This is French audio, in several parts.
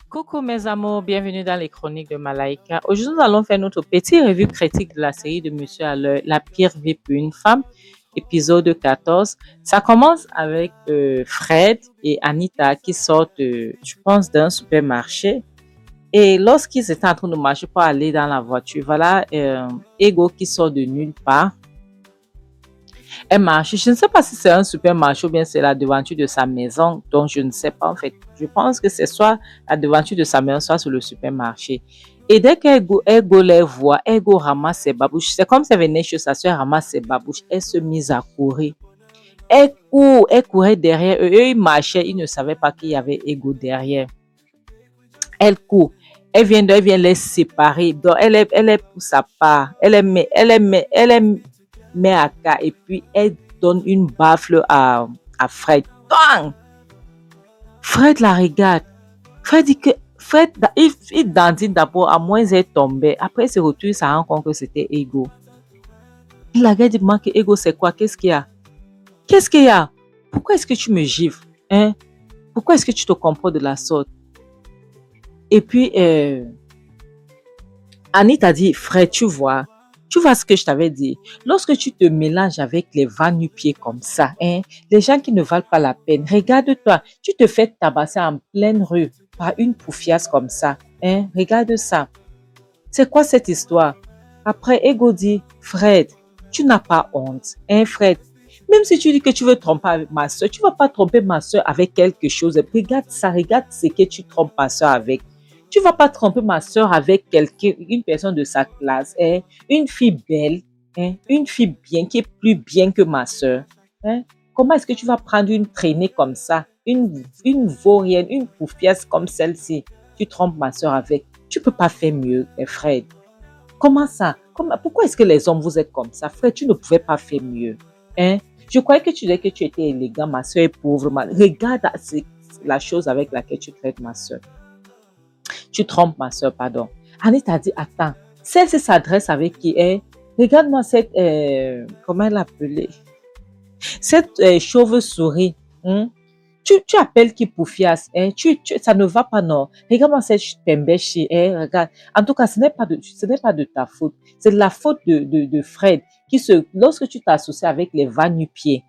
Coucou mes amours, bienvenue dans les chroniques de Malaika. Aujourd'hui, nous allons faire notre petite revue critique de la série de Monsieur à l'heure, La pire vie pour une femme, épisode 14. Ça commence avec Fred et Anita qui sortent, je pense, d'un supermarché. Et lorsqu'ils étaient en train de marcher pour aller dans la voiture, voilà Ego qui sort de nulle part. Elle marche. Je ne sais pas si c'est un supermarché ou bien c'est la devanture de sa maison. Donc, je ne sais pas en fait. Je pense que c'est soit la devanture de sa maison, soit sur le supermarché. Et dès qu'Ego les voit, Ego ramasse ses babouches. C'est comme si elle venait chez sa soeur, ramasse ses babouches. Elle se mise à courir. Elle courait derrière eux. Eux, ils marchaient. Ils ne savaient pas qu'il y avait Ego derrière. Elle court. Elle vient les séparer. Donc, elle est pour sa part. Elle est met à cas et puis elle donne une baffle à Fred. Bang! Fred la regarde. Fred dit que il dandine d'abord, à moins elle tombait. Après, il se retourne, il se rend compte que c'était Ego. Il la regarde, il demande que Ego, c'est quoi? Qu'est-ce qu'il y a? Qu'est-ce qu'il y a? Pourquoi est-ce que tu me gifles? Hein? Pourquoi est-ce que tu te comportes de la sorte? Et puis, Annie t'a dit, Fred, tu vois ce que je t'avais dit. Lorsque tu te mélanges avec les va-nu-pieds comme ça, les gens qui ne valent pas la peine, regarde-toi, tu te fais tabasser en pleine rue par une poufiasse comme ça. Regarde ça. C'est quoi cette histoire? Après, Ego dit, Fred, tu n'as pas honte. Fred, même si tu dis que tu veux tromper ma soeur, tu ne vas pas tromper ma soeur avec quelque chose. Regarde ça, regarde ce que tu trompes ma soeur avec. Tu ne vas pas tromper ma soeur avec une personne de sa classe, une fille belle, une fille bien, qui est plus bien que ma soeur. Comment est-ce que tu vas prendre une traînée comme ça, une vaurienne, une poufiasse comme celle-ci, tu trompes ma soeur avec? Tu ne peux pas faire mieux, Fred. Comment ça? Pourquoi est-ce que les hommes, vous êtes comme ça? Fred, tu ne pouvais pas faire mieux. Je croyais que tu disais que tu étais élégant, ma soeur est pauvre. Regarde la chose avec laquelle tu traites ma soeur. Tu trompes ma soeur, pardon. Annie t'a dit, attends, celle-ci s'adresse avec qui est? Regarde-moi cette, comment elle l'appelait? Cette chauve-souris. Tu appelles qui poufias, ça ne va pas, non. Regarde-moi cette pembèche, regarde. En tout cas, ce n'est pas de ta faute. C'est de la faute de Fred, lorsque tu t'associes avec les va-nu-pieds,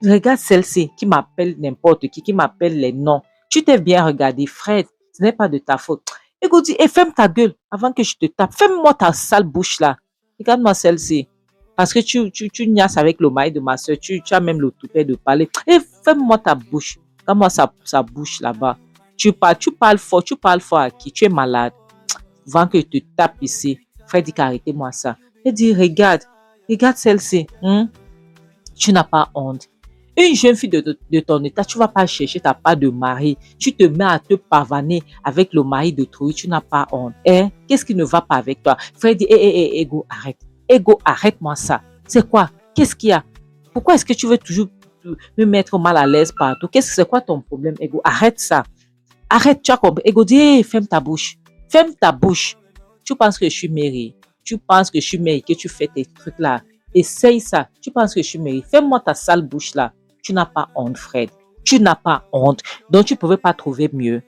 regarde celle-ci qui m'appelle n'importe qui m'appelle les noms. Tu t'es bien regardé, Fred. Ce n'est pas de ta faute. Écoute, dis, ferme ta gueule avant que je te tape. Ferme-moi ta sale bouche là. Regarde-moi celle-ci. Parce que tu niasses avec le mari de ma soeur. Tu as même le toupet de parler. Ferme-moi ta bouche. Regarde-moi sa bouche là-bas. Tu parles fort. Tu parles fort à qui? Tu es malade. Avant que je te tape ici. Fred dit qu'arrêtez-moi ça. Il dit, regarde celle-ci. Tu n'as pas honte. Une jeune fille de ton état, tu ne vas pas chercher ta part de mari. Tu te mets à te pavaner avec le mari d'autrui. Tu n'as pas honte. Qu'est-ce qui ne va pas avec toi? Fred dit, Ego, arrête. Ego, arrête-moi ça. C'est quoi? Qu'est-ce qu'il y a? Pourquoi est-ce que tu veux toujours me mettre mal à l'aise partout? C'est quoi ton problème, Ego? Arrête ça. Arrête, tu as compris. Ego dit, ferme ta bouche. Ferme ta bouche. Tu penses que je suis Mary. Tu penses que je suis Mary, que tu fais tes trucs là. Essaye ça. Tu penses que je suis Mary. Ferme-moi ta sale bouche là. Tu n'as pas honte, Fred. Tu n'as pas honte. Donc, tu ne pouvais pas trouver mieux.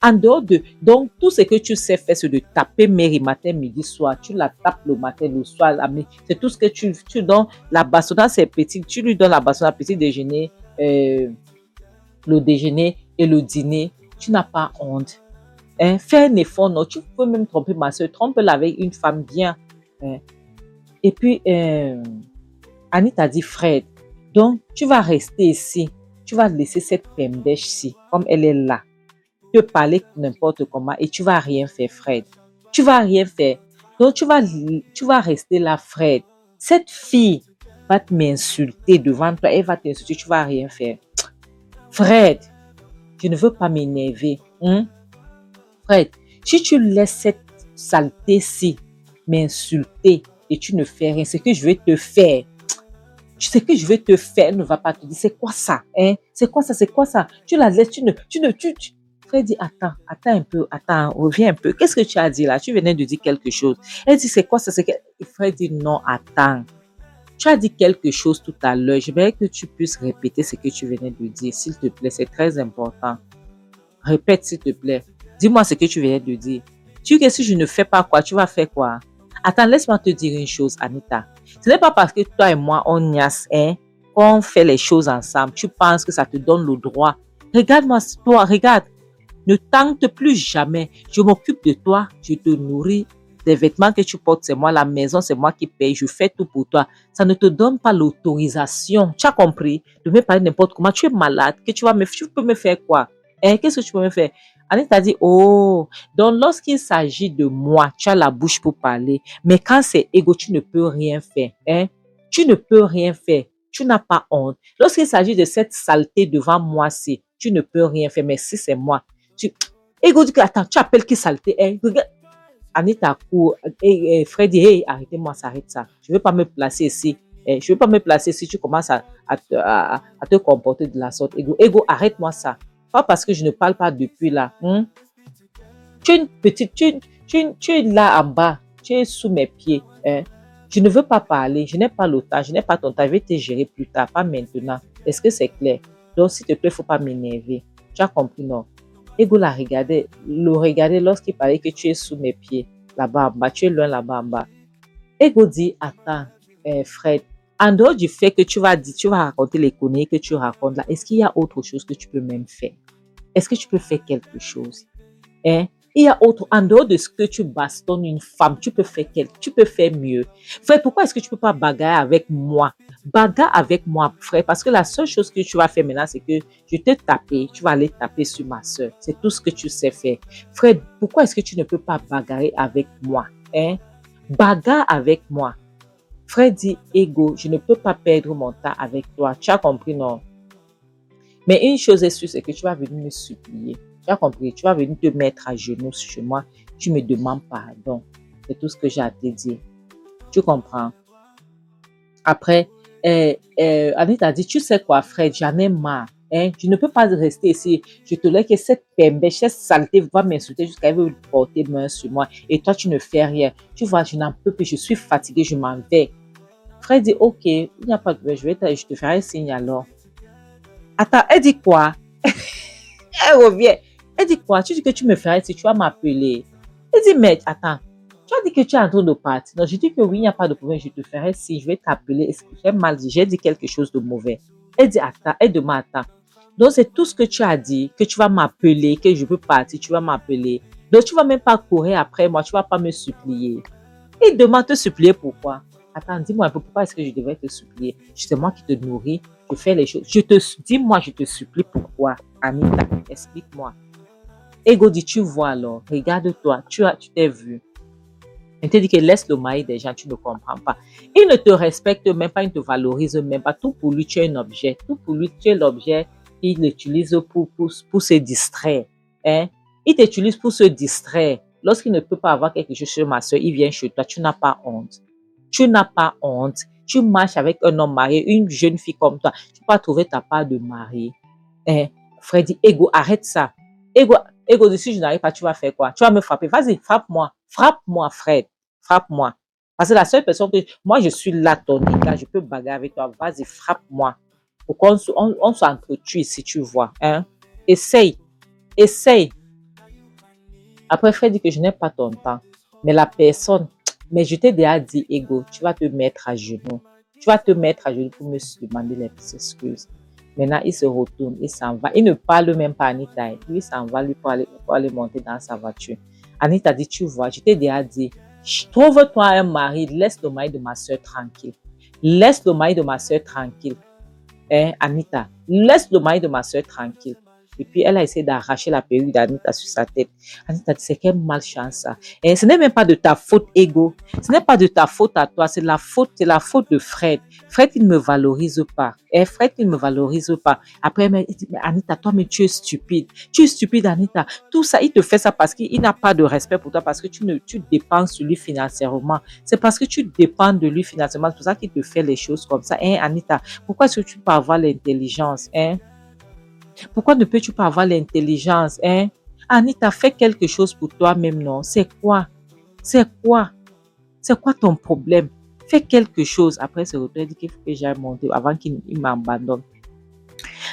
En dehors de... Donc, tout ce que tu sais faire, c'est de taper Mary matin, midi, soir. Tu la tapes le matin, le soir. C'est tout ce que tu donnes. La bastonnade, c'est petit. Tu lui donnes la bastonnade petit déjeuner, le déjeuner et le dîner. Tu n'as pas honte. Fais un effort, non. Tu peux même tromper ma soeur. Trompe-la avec une femme bien. Et puis, Annie t'a dit, Fred, donc, tu vas rester ici. Tu vas laisser cette pembèche-ci, comme elle est là, te parler n'importe comment et tu vas rien faire, Fred. Tu vas rien faire. Donc, tu vas rester là, Fred. Cette fille va m'insulter devant toi. Elle va t'insulter. Tu vas rien faire. Fred, je ne veux pas m'énerver. Fred, si tu laisses cette saleté-ci m'insulter et tu ne fais rien, c'est que je vais te faire. Ce que je vais te faire ne va pas te dire, c'est quoi ça? C'est quoi ça? Tu la laisses, Fred dit, attends un peu, reviens un peu. Qu'est-ce que tu as dit là? Tu venais de dire quelque chose. Elle dit, c'est quoi ça? Fred dit, non, attends. Tu as dit quelque chose tout à l'heure. Je voudrais que tu puisses répéter ce que tu venais de dire, s'il te plaît. C'est très important. Répète, s'il te plaît. Dis-moi ce que tu viens de dire. Tu dis que si je ne fais pas quoi, tu vas faire quoi? Attends, laisse-moi te dire une chose, Anita. Ce n'est pas parce que toi et moi, on niaise, hein, qu'on fait les choses ensemble. Tu penses que ça te donne le droit. Regarde-moi, toi, regarde. Ne tente plus jamais. Je m'occupe de toi, je te nourris. Les vêtements que tu portes, c'est moi. La maison, c'est moi qui paye. Je fais tout pour toi. Ça ne te donne pas l'autorisation. Tu as compris? De me parler n'importe comment. Tu es malade. Tu peux me faire quoi? Hein? Qu'est-ce que tu peux me faire? Annie t'a dit, oh, donc lorsqu'il s'agit de moi, tu as la bouche pour parler. Mais quand c'est égo, tu ne peux rien faire. Hein? Tu ne peux rien faire. Tu n'as pas honte. Lorsqu'il s'agit de cette saleté devant moi, tu ne peux rien faire. Mais si c'est moi, Ego dit que, attends, tu appelles qui saleté? Regarde. Anita court. Freddy, hey, arrêtez-moi, ça arrête ça. Je ne veux pas me placer ici. Je ne veux pas me placer si tu commences à te comporter de la sorte. Ego, arrête-moi ça. Pas parce que je ne parle pas depuis là. Tu es une petite, tu es là en bas. Tu es sous mes pieds. Je ne veux pas parler. Je n'ai pas le temps. Je n'ai pas ton temps. Je vais te gérer plus tard, pas maintenant. Est-ce que c'est clair? Donc, s'il te plaît, il ne faut pas m'énerver. Tu as compris, non? Ego le regardait lorsqu'il parlait que tu es sous mes pieds, là-bas en bas, tu es loin là-bas en bas. Ego dit, attends, Fred, en dehors du fait que tu vas raconter les conneries que tu racontes là, est-ce qu'il y a autre chose que tu peux même faire? Est-ce que tu peux faire quelque chose? Hein? Il y a autre, en dehors de ce que tu bastonnes une femme, tu peux faire mieux. Frère, pourquoi est-ce que tu peux pas bagarrer avec moi? Bagarre avec moi, frère, parce que la seule chose que tu vas faire maintenant, c'est que je t'ai tapé, tu vas aller taper sur ma soeur. C'est tout ce que tu sais faire. Frère, pourquoi est-ce que tu ne peux pas bagarrer avec moi? Hein? Bagarre avec moi. Frère dit, Ego, je ne peux pas perdre mon temps avec toi. Tu as compris, non? Mais une chose est sûre, c'est que tu vas venir me supplier. Tu as compris? Tu vas venir te mettre à genoux chez moi. Tu me demandes pardon. C'est tout ce que j'ai à te dire. Tu comprends? Après, Annie t'a dit, tu sais quoi, Fred, j'en ai marre. Hein? Je ne peux pas rester ici. Je te laisse que cette pembèche, cette saleté va m'insulter jusqu'à elle veut porter main sur moi. Et toi, tu ne fais rien. Tu vois, je n'en peux plus. Je suis fatiguée. Je m'en vais. Fred dit, ok, il n'y a pas de... Je te ferai un signe alors. Attends, elle dit quoi? Elle revient. Elle dit quoi? Tu dis que tu me ferais si tu vas m'appeler. Elle dit, mais attends, tu as dit que tu es en train de partir. Non, je dis que oui, il n'y a pas de problème, je te ferai si je vais t'appeler. Est-ce que j'ai mal dit? J'ai dit quelque chose de mauvais. Elle dit, attends, elle demande, attends. Donc, c'est tout ce que tu as dit, que tu vas m'appeler, que je peux partir, tu vas m'appeler. Donc, tu ne vas même pas courir après moi, tu ne vas pas me supplier. Il demande te supplier pourquoi? Attends, dis-moi un peu, pourquoi est-ce que je devrais te supplier? C'est moi qui te nourris, je fais les choses. Dis-moi, je te supplie pourquoi? Anita, explique-moi. Ego dit, tu vois alors, regarde-toi, tu t'es vu. Il te dit que laisse le mari des gens, tu ne comprends pas. Il ne te respecte même pas, il ne te valorise même pas. Tout pour lui, tu es un objet. Tout pour lui, tu es l'objet qu'il utilise pour se distraire. Hein? Il t'utilise pour se distraire. Lorsqu'il ne peut pas avoir quelque chose chez ma soeur, il vient chez toi. Tu n'as pas honte. Tu n'as pas honte. Tu marches avec un homme marié, une jeune fille comme toi. Tu peux pas trouver ta part de mari. Hein? Freddy, Ego, arrête ça. Ego, si je n'arrive pas, tu vas faire quoi? Tu vas me frapper. Vas-y, frappe-moi. Frappe-moi, Fred. Frappe-moi. Parce que la seule personne que... Moi, je suis là, ton gars. Je peux bagarrer avec toi. Vas-y, frappe-moi. Pour qu'on s'entretue si tu vois. Hein? Essaye. Essaye. Après, Fred dit que je n'ai pas ton temps. Mais la personne... Mais je t'ai déjà dit, Ego, tu vas te mettre à genoux. Tu vas te mettre à genoux pour me demander les excuses. Maintenant, il se retourne, il s'en va. Il ne parle même pas à Anita. Lui, il s'en va lui pour aller monter dans sa voiture. Anita dit, tu vois, je t'ai déjà dit, trouve-toi un mari, laisse le mari de ma soeur tranquille. Laisse le mari de ma soeur tranquille. Hein, Anita, laisse le mari de ma soeur tranquille. Et puis, elle a essayé d'arracher la perruque d'Anita sur sa tête. Anita dit, c'est quelle malchance ça. Et ce n'est même pas de ta faute, Ego. Ce n'est pas de ta faute à toi. C'est la faute de Fred. Fred, il ne me valorise pas. Et Fred, il ne me valorise pas. Après, il dit, mais Anita, toi, mais tu es stupide. Tu es stupide, Anita. Tout ça, il te fait ça parce qu'il n'a pas de respect pour toi, parce que tu dépends sur lui financièrement. C'est parce que tu dépends de lui financièrement. C'est pour ça qu'il te fait les choses comme ça. Hein, Anita, pourquoi est-ce que tu peux avoir l'intelligence, hein? Pourquoi ne peux-tu pas avoir l'intelligence, hein? Anita, fais quelque chose pour toi-même, non? C'est quoi? C'est quoi? C'est quoi ton problème? Fais quelque chose. Après, ce retour, il dit qu'il faut que j'aille monter avant qu'il m'abandonne.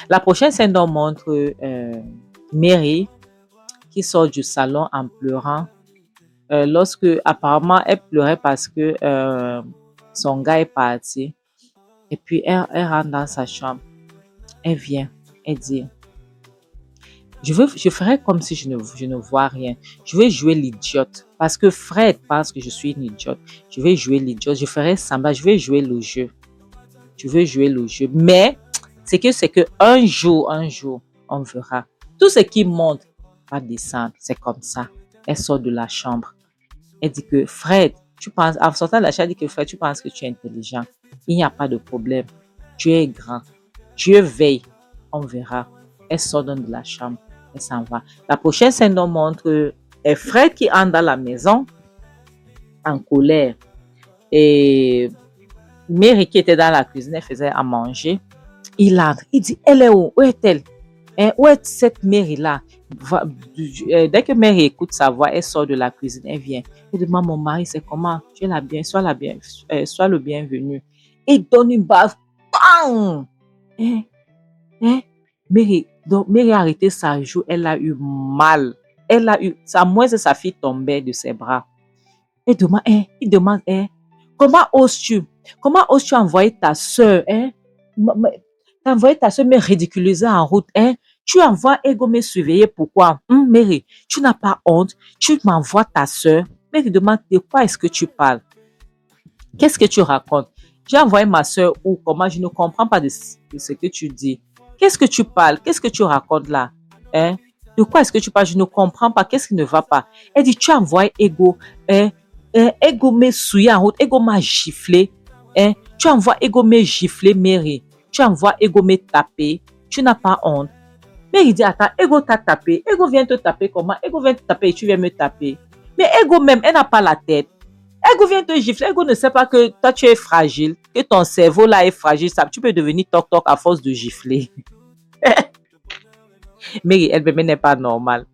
La prochaine scène, on montre Mary qui sort du salon en pleurant. Lorsque, apparemment, elle pleurait parce que son gars est parti. Et puis, elle rentre dans sa chambre. Elle vient. Elle dit, je ferai comme si je ne vois rien. Je vais jouer l'idiote. Parce que Fred pense que je suis une idiote. Je vais jouer l'idiote. Je ferai semblant. Je vais jouer le jeu. Je veux jouer le jeu. Mais, c'est que un jour, on verra. Tout ce qui monte va descendre. C'est comme ça. Elle sort de la chambre. Elle dit que Fred, tu penses, en sortant de la chambre, elle dit que Fred, tu penses que tu es intelligent. Il n'y a pas de problème. Tu es grand. Dieu veille. On verra. Elle sort donc de la chambre. Elle s'en va. La prochaine scène nous montre Fred qui entre dans la maison en colère. Et Mary qui était dans la cuisine, elle faisait à manger. Il entre. Il dit, elle est où? Où est-elle? Où est cette Mary-là? Dès que Mary écoute sa voix, elle sort de la cuisine, elle vient. Elle demande, mon mari, c'est comment? Tu es la bien, sois le bienvenu. Il donne une baffe. Bang! Mary a arrêté sa joue, elle a eu mal. À moins que sa fille tombait de ses bras. Il demande, comment oses-tu? Comment oses-tu envoyer ta soeur? T'as envoyé ta soeur me ridiculiser en route. Tu envoies Ego me surveiller. Pourquoi? Mary, tu n'as pas honte. Tu m'envoies ta soeur. Mary demande, de quoi est-ce que tu parles? Qu'est-ce que tu racontes? J'ai envoyé ma soeur ou comment? Je ne comprends pas de ce que tu dis. Qu'est-ce que tu parles? Qu'est-ce que tu racontes là? De quoi est-ce que tu parles? Je ne comprends pas. Qu'est-ce qui ne va pas? Elle dit, tu as envoyé Ego. Ego m'a souillé en route. Ego m'a giflé. Tu envoies Ego me gifler, Mary. Tu envoies Ego me taper. Tu n'as pas honte. Mary dit, attends, Ego t'a tapé. Ego vient te taper comment? Ego vient te taper et tu viens me taper. Mais Ego même, elle n'a pas la tête. Ego vient te gifler. Ego ne sait pas que toi, tu es fragile. Que ton cerveau là est fragile. Ça, tu peux devenir toc-toc à force de gifler. Mary, elle-même n'est pas normale.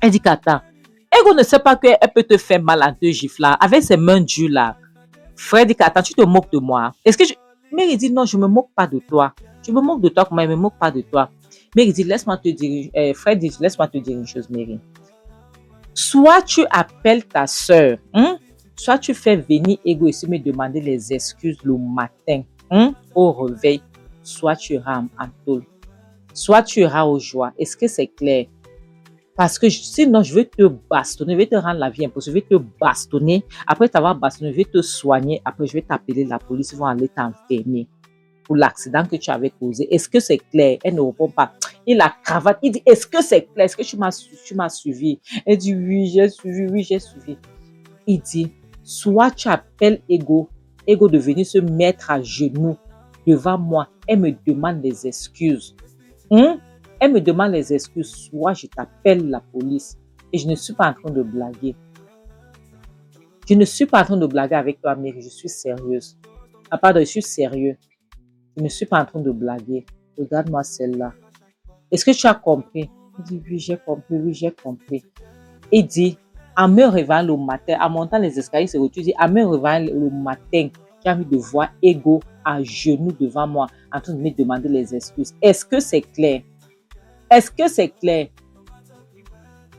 Elle dit qu'attends. Ego ne sait pas qu'elle peut te faire mal en te giflant. Avec ses mains dures là. Fred dit qu'attends, tu te moques de moi. Est-ce que Mary dit non, je ne me moque pas de toi. Je me moque de toi, comment? Je ne me moque pas de toi. Mary dit, laisse-moi te dire. Fred dit, laisse-moi te dire une chose, Mary. Soit tu appelles ta soeur, soit tu fais venir Ego ici me demander les excuses le matin au réveil, soit tu iras en tôle. Soit tu iras aux joies. Est-ce que c'est clair? Parce que sinon, je vais te bastonner, je vais te rendre la vie impossible, je vais te bastonner. Après t'avoir bastonné, je vais te soigner. Après, je vais t'appeler la police, ils vont aller t'enfermer pour l'accident que tu avais causé. Est-ce que c'est clair? Elle ne répond pas. Il a cravate. Il dit, est-ce que c'est clair? Est-ce que tu m'as suivi? Elle dit, oui, j'ai suivi, oui, j'ai suivi. Il dit, soit tu appelles Ego de venir se mettre à genoux devant moi. Elle me demande des excuses. Elle me demande les excuses, soit je t'appelle la police. Et je ne suis pas en train de blaguer. Je ne suis pas en train de blaguer avec toi, Mary. Je suis sérieuse. Pardon, je suis sérieux. Je ne suis pas en train de blaguer. Regarde-moi celle-là. Est-ce que tu as compris? Il dit, oui, j'ai compris, oui, j'ai compris. Il dit, en me réveillant le matin, en montant les escaliers, c'est où tu dis, en me réveillant le matin, j'ai envie de voir Ego à genoux devant moi, en train de me demander les excuses. Est-ce que c'est clair? Est-ce que c'est clair?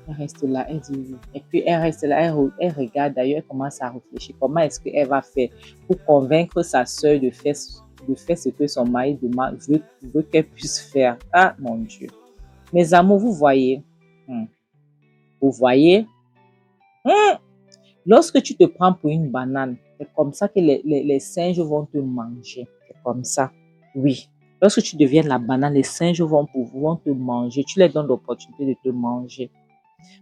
Elle reste là, elle dit oui. Et puis elle reste là, elle regarde d'ailleurs, elle commence à réfléchir. Comment est-ce qu'elle va faire pour convaincre sa soeur de faire ce que son mari veut qu'elle puisse faire? Ah mon Dieu. Mes amours, vous voyez? Vous voyez? Lorsque tu te prends pour une banane, c'est comme ça que les singes vont te manger. C'est comme ça. Oui. Lorsque tu deviens la banane, les singes vont te manger. Tu leur donnes l'opportunité de te manger.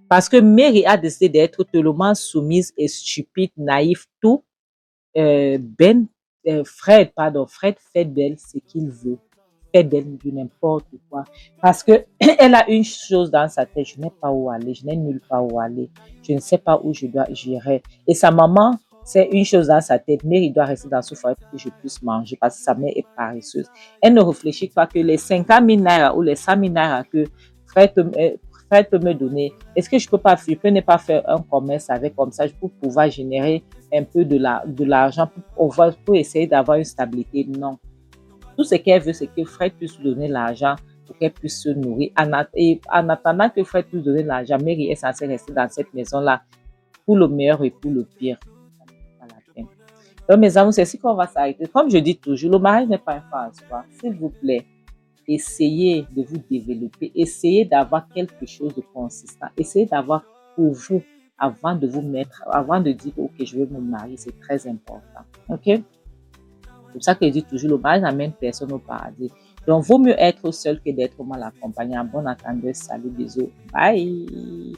Parce que Mary a décidé d'être tellement soumise et stupide, naïve, tout. Fred fait d'elle ce qu'il veut. Fait d'elle du n'importe quoi. Parce que elle a une chose dans sa tête. Je n'ai pas où aller. Je n'ai nulle part où aller. Je ne sais pas où j'irai. Et sa maman, c'est une chose dans sa tête. Mary doit rester dans ce foyer pour que je puisse manger parce que sa mère est paresseuse. Elle ne réfléchit pas que les 50 000 naira ou les 100 000 naira que Fred peut me donner. Est-ce que je peux ne pas faire un commerce avec comme ça pour pouvoir générer un peu de l'argent pour essayer d'avoir une stabilité? Non. Tout ce qu'elle veut, c'est que Fred puisse lui donner l'argent pour qu'elle puisse se nourrir. Et en attendant que Fred puisse donner l'argent, Mary est censée rester dans cette maison-là pour le meilleur et pour le pire. Pas la peine. Donc, mes amis, c'est ici qu'on va s'arrêter. Comme je dis toujours, le mariage n'est pas un fin en soi. S'il vous plaît, essayez de vous développer. Essayez d'avoir quelque chose de consistant. Essayez d'avoir pour vous avant de vous mettre, avant de dire, OK, je veux me marier. C'est très important. OK? C'est pour ça que je dis toujours, le mariage n'amène personne au paradis. Donc, vaut mieux être seul que d'être mal accompagné. En bon entendeur, salut, bisous. Bye!